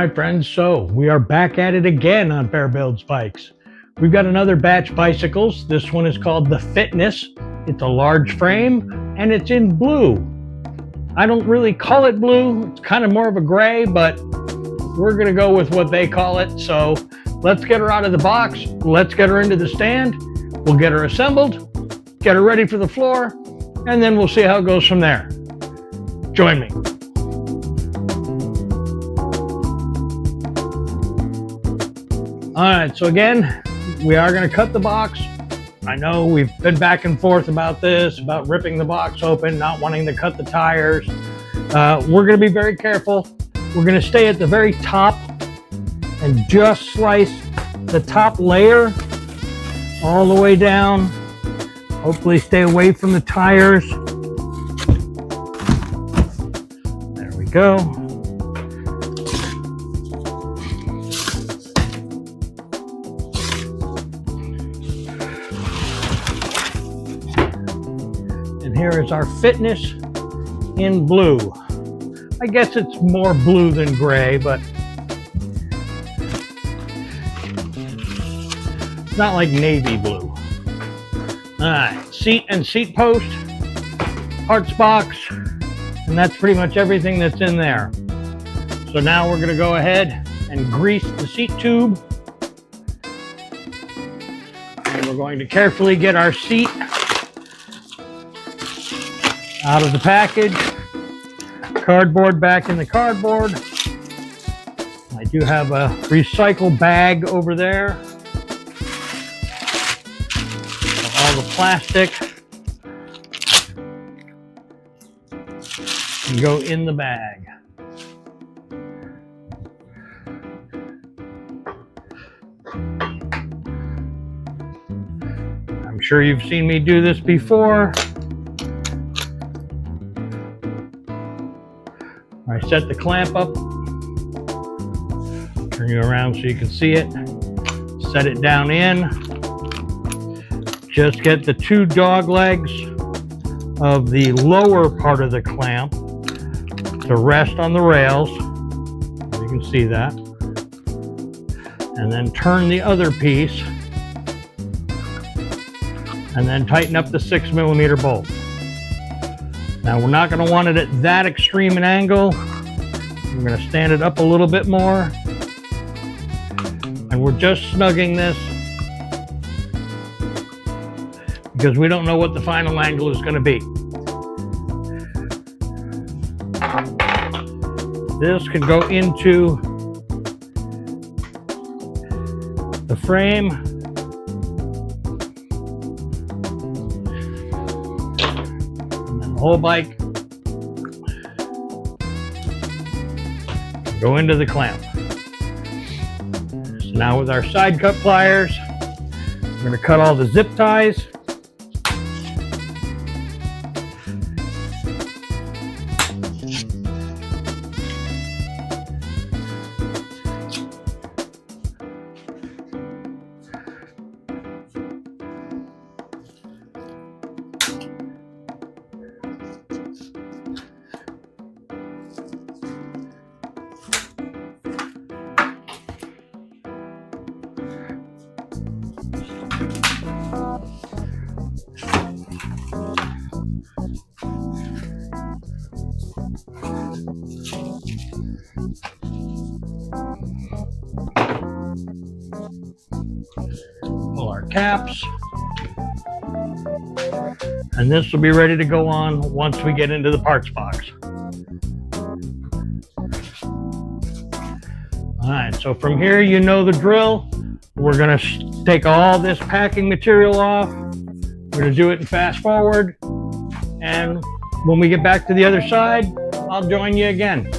my friends, so we are back at it again on Fair Builds Bikes. We've got another batch bicycles. This one is called the Fitness. It's a large frame and it's in blue. I don't really call it blue. It's kind of more of a gray, but we're gonna go with what they call it. So let's get her out of the box. Let's get her into the stand. We'll get her assembled, get her ready for the floor, and then we'll see how it goes from there. Join me. All right, so again, we are going to cut the box. I know we've been back and forth about this, about ripping the box open, not wanting to cut the tires. We're going to be very careful. We're going to stay at the very top and just slice the top layer all the way down. Hopefully stay away from the tires. There we go. Here is our Fitness in blue. I guess it's more blue than gray, but it's not like navy blue. All right, seat and seat post, parts box, and that's pretty much everything that's in there. So now we're gonna go ahead and grease the seat tube. And we're going to carefully get our seat out of the package, cardboard back in the cardboard. I do have a recycle bag over there. So all the plastic can go in the bag. I'm sure you've seen me do this before. I set the clamp up, turn you around so you can see it, set it down in, just get the two dog legs of the lower part of the clamp to rest on the rails, you can see that, and then turn the other piece, and then tighten up the 6mm bolt. Now we're not going to want it at that extreme an angle. We're going to stand it up a little bit more. And we're just snugging this because we don't know what the final angle is going to be. This can go into the frame. Whole bike go into the clamp. So now with our side cut pliers, we're going to cut all the zip ties. Pull our caps, and this will be ready to go on once we get into the parts box. All right, so from here, you know the drill. We're gonna take all this packing material off. We're gonna do it in fast forward, and when we get back to the other side, I'll join you again.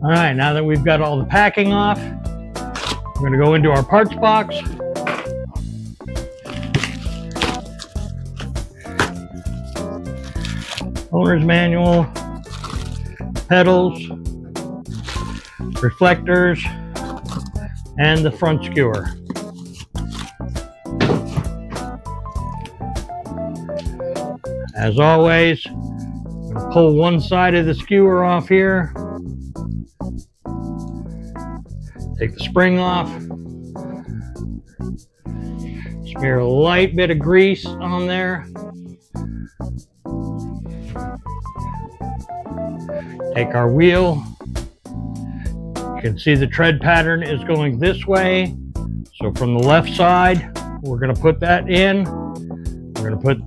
All right, now that we've got all the packing off, we're going to go into our parts box. Owner's manual, pedals, reflectors, and the front skewer. As always, I'm going to pull one side of the skewer off here. Take the spring off. Smear a light bit of grease on there. Take our wheel. You can see the tread pattern is going this way. So from the left side, we're going to put that in. We're going to put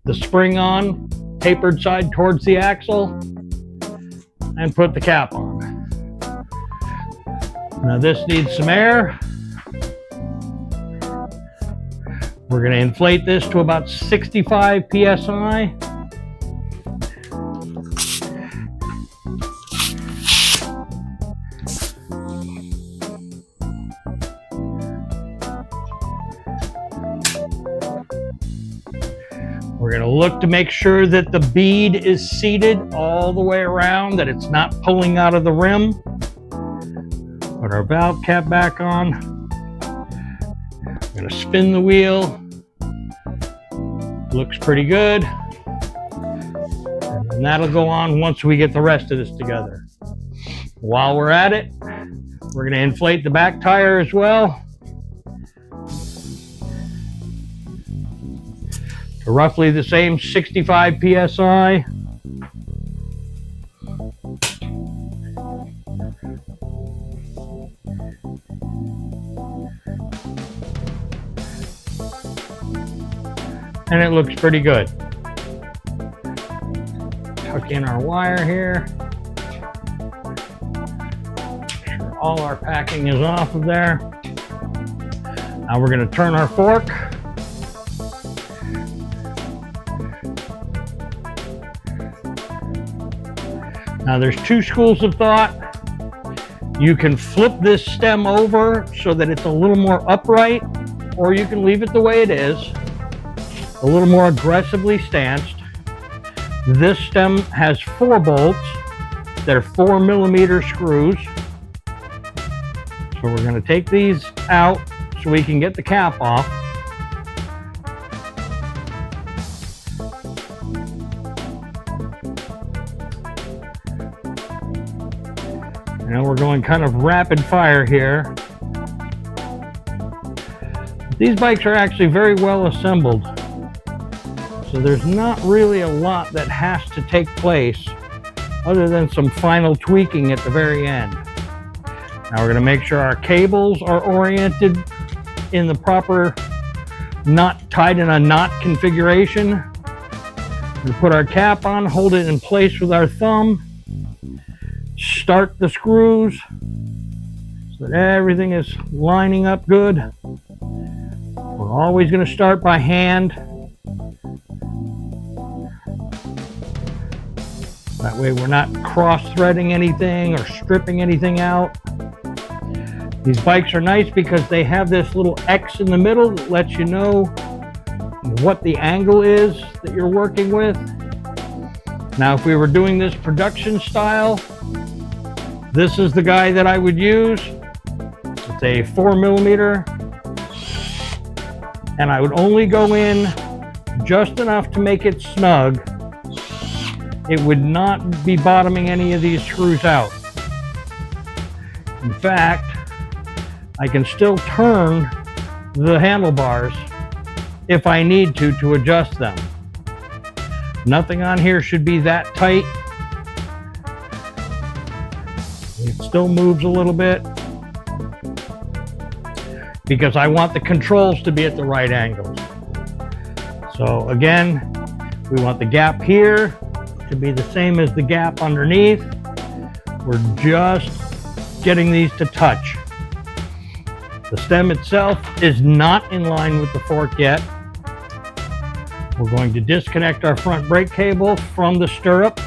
the spring on, tapered side towards the axle, and put the cap on. Now this needs some air. We're going to inflate this to about 65 psi. We're going to look to make sure that the bead is seated all the way around, that it's not pulling out of the rim. Put our valve cap back on. I'm going to spin the wheel. Looks pretty good. And that'll go on once we get the rest of this together. While we're at it, we're going to inflate the back tire as well to roughly the same 65 psi. And it looks pretty good. Tuck in our wire here. Make sure all our packing is off of there. Now we're going to turn our fork. Now there's two schools of thought. You can flip this stem over so that it's a little more upright, or you can leave it the way it is, a little more aggressively stanced. This stem has 4 bolts. They're 4mm screws. So we're going to take these out so we can get the cap off. Now we're going kind of rapid fire here. These bikes are actually very well assembled. So there's not really a lot that has to take place other than some final tweaking at the very end. Now we're going to make sure our cables are oriented in the proper knot, tied in a knot configuration. We put our cap on, hold it in place with our thumb, start the screws so that everything is lining up good. We're always going to start by hand. That way we're not cross-threading anything or stripping anything out. These bikes are nice because they have this little X in the middle that lets you know what the angle is that you're working with. Now, if we were doing this production style, this is the guy that I would use. It's a 4mm, and I would only go in just enough to make it snug. It would not be bottoming any of these screws out. In fact, I can still turn the handlebars if I need to adjust them. Nothing on here should be that tight. It still moves a little bit because I want the controls to be at the right angles. So again, we want the gap here to be the same as the gap underneath. We're just getting these to touch. The stem itself is not in line with the fork yet. We're going to disconnect our front brake cable from the stirrup.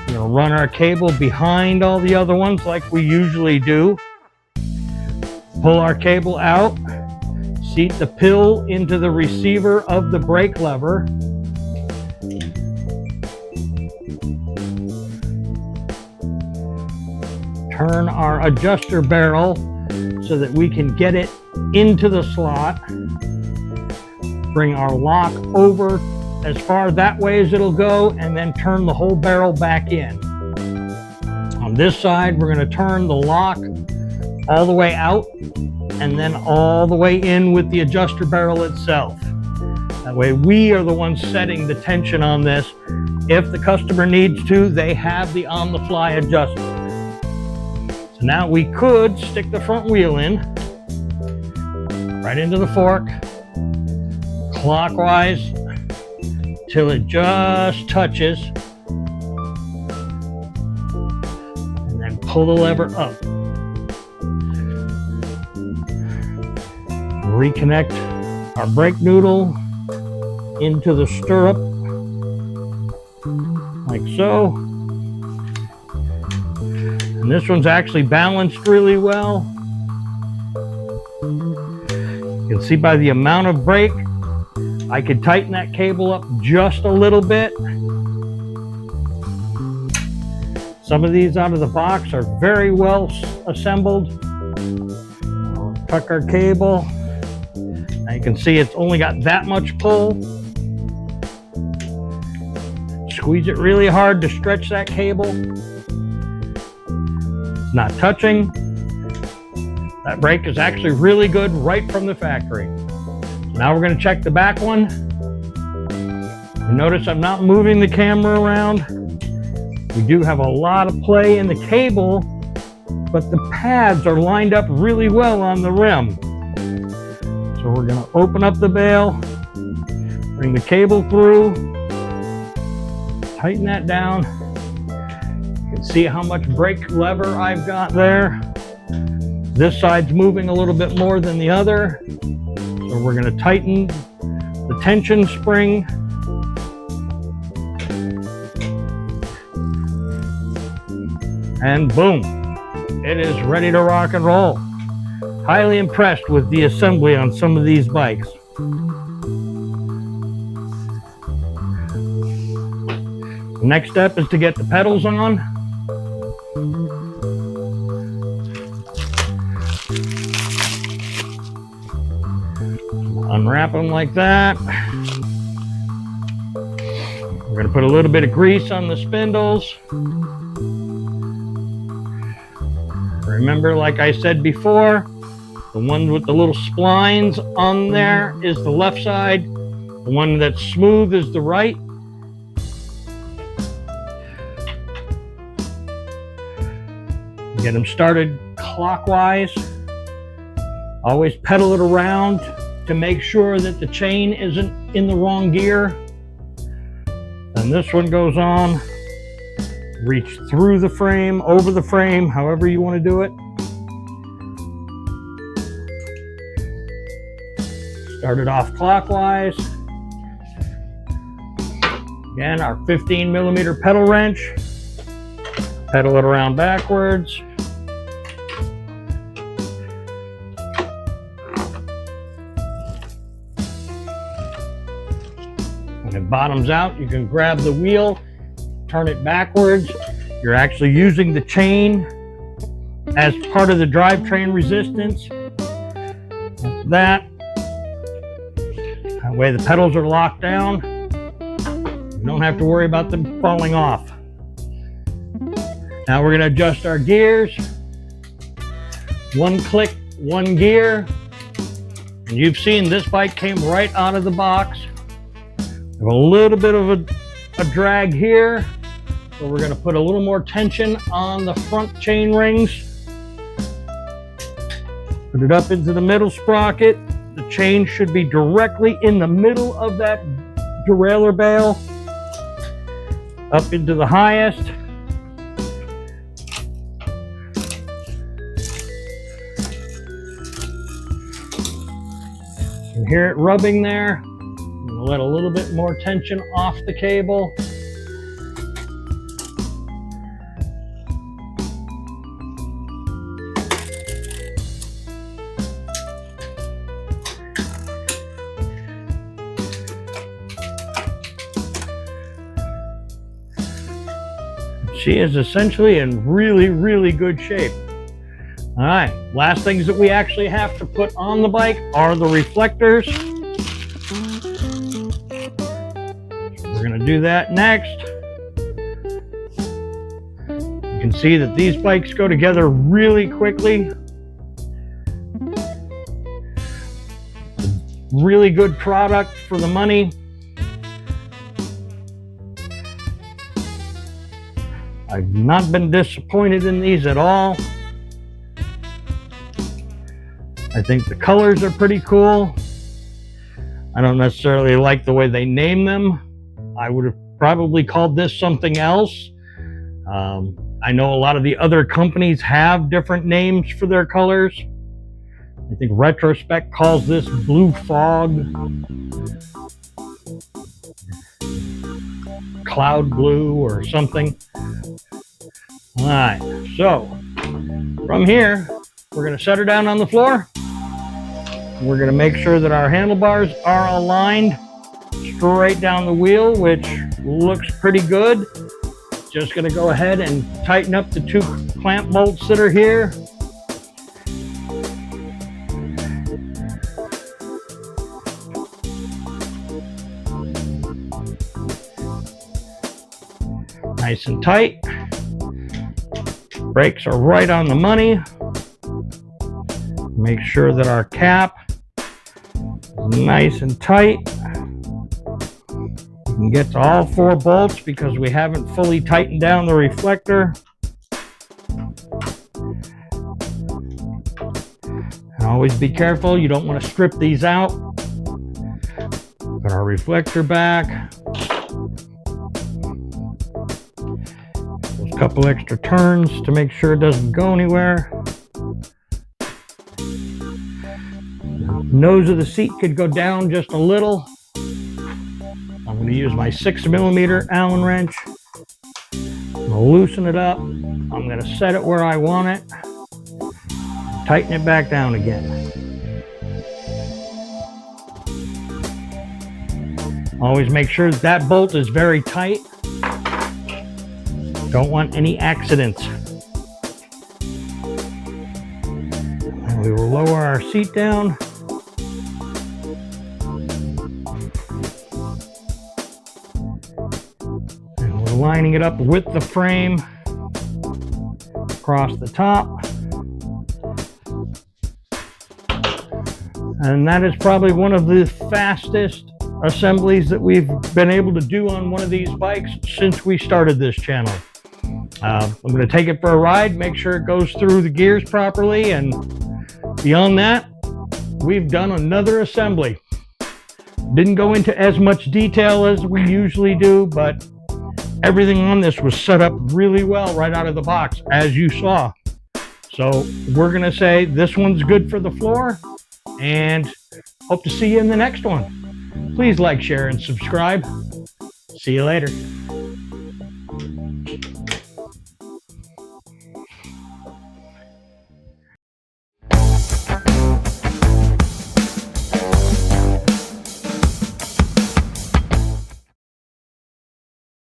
We're going to run our cable behind all the other ones like we usually do. Pull our cable out, seat the pill into the receiver of the brake lever. Turn our adjuster barrel so that we can get it into the slot. Bring our lock over as far that way as it'll go, and then turn the whole barrel back in. On this side, we're going to turn the lock all the way out and then all the way in with the adjuster barrel itself. That way we are the ones setting the tension on this. If the customer needs to, they have the on-the-fly adjuster. So now we could stick the front wheel in, right into the fork, clockwise, till it just touches, and then pull the lever up. Reconnect our brake noodle into the stirrup, like so. And this one's actually balanced really well. You can see by the amount of brake, I could tighten that cable up just a little bit. Some of these out of the box are very well assembled. I'll tuck our cable. Now you can see it's only got that much pull. Squeeze it really hard to stretch that cable. It's not touching. That brake is actually really good right from the factory. Now we're going to check the back one. You notice I'm not moving the camera around. We do have a lot of play in the cable, but the pads are lined up really well on the rim. So we're going to open up the bail, bring the cable through, tighten that down. You can see how much brake lever I've got there. This side's moving a little bit more than the other. So we're going to tighten the tension spring. And boom, it is ready to rock and roll. Highly impressed with the assembly on some of these bikes. The next step is to get the pedals on. Unwrap them like that. We're going to put a little bit of grease on the spindles. Remember, like I said before, the one with the little splines on there is the left side. The one that's smooth is the right. Get them started clockwise. Always pedal it around to make sure that the chain isn't in the wrong gear. And this one goes on. Reach through the frame, over the frame, however you want to do it. Start it off clockwise. Again, our 15mm pedal wrench. Pedal it around backwards. When it bottoms out, you can grab the wheel, turn it backwards. You're actually using the chain as part of the drivetrain resistance. Like that. That way the pedals are locked down. You don't have to worry about them falling off. Now we're going to adjust our gears. One click, one gear. And you've seen this bike came right out of the box. Have a little bit of a drag here. So we're going to put a little more tension on the front chain rings. Put it up into the middle sprocket. The chain should be directly in the middle of that derailleur bail. Up into the highest. You can hear it rubbing there. I'm going to let a little bit more tension off the cable. She is essentially in really, really good shape. All right, last things that we actually have to put on the bike are the reflectors. do that next. You can see that these bikes go together really quickly. Really good product for the money. I've not been disappointed in these at all. I think the colors are pretty cool. I don't necessarily like the way they name them. I would have probably called this something else. I know a lot of the other companies have different names for their colors. I think Retrospect calls this Blue Fog, Cloud Blue, or something. All right, so from here, we're going to set her down on the floor. We're going to make sure that our handlebars are aligned straight down the wheel, which looks pretty good. Just going to go ahead and tighten up the 2 clamp bolts that are here. Nice and tight. Brakes are right on the money. Make sure that our cap is nice and tight. We can get to all 4 bolts because we haven't fully tightened down the reflector. And always be careful, you don't want to strip these out. Put our reflector back. A couple extra turns to make sure it doesn't go anywhere. The nose of the seat could go down just a little. I'm going to use my 6mm Allen wrench. I'm going to loosen it up. I'm going to set it where I want it. Tighten it back down again. Always make sure that bolt is very tight. Don't want any accidents. And we will lower our seat down. And we're lining it up with the frame across the top. And that is probably one of the fastest assemblies that we've been able to do on one of these bikes since we started this channel. I'm going to take it for a ride, make sure it goes through the gears properly, and beyond that, we've done another assembly. Didn't go into as much detail as we usually do, but everything on this was set up really well right out of the box, as you saw. So we're going to say this one's good for the floor, and hope to see you in the next one. Please like, share, and subscribe. See you later.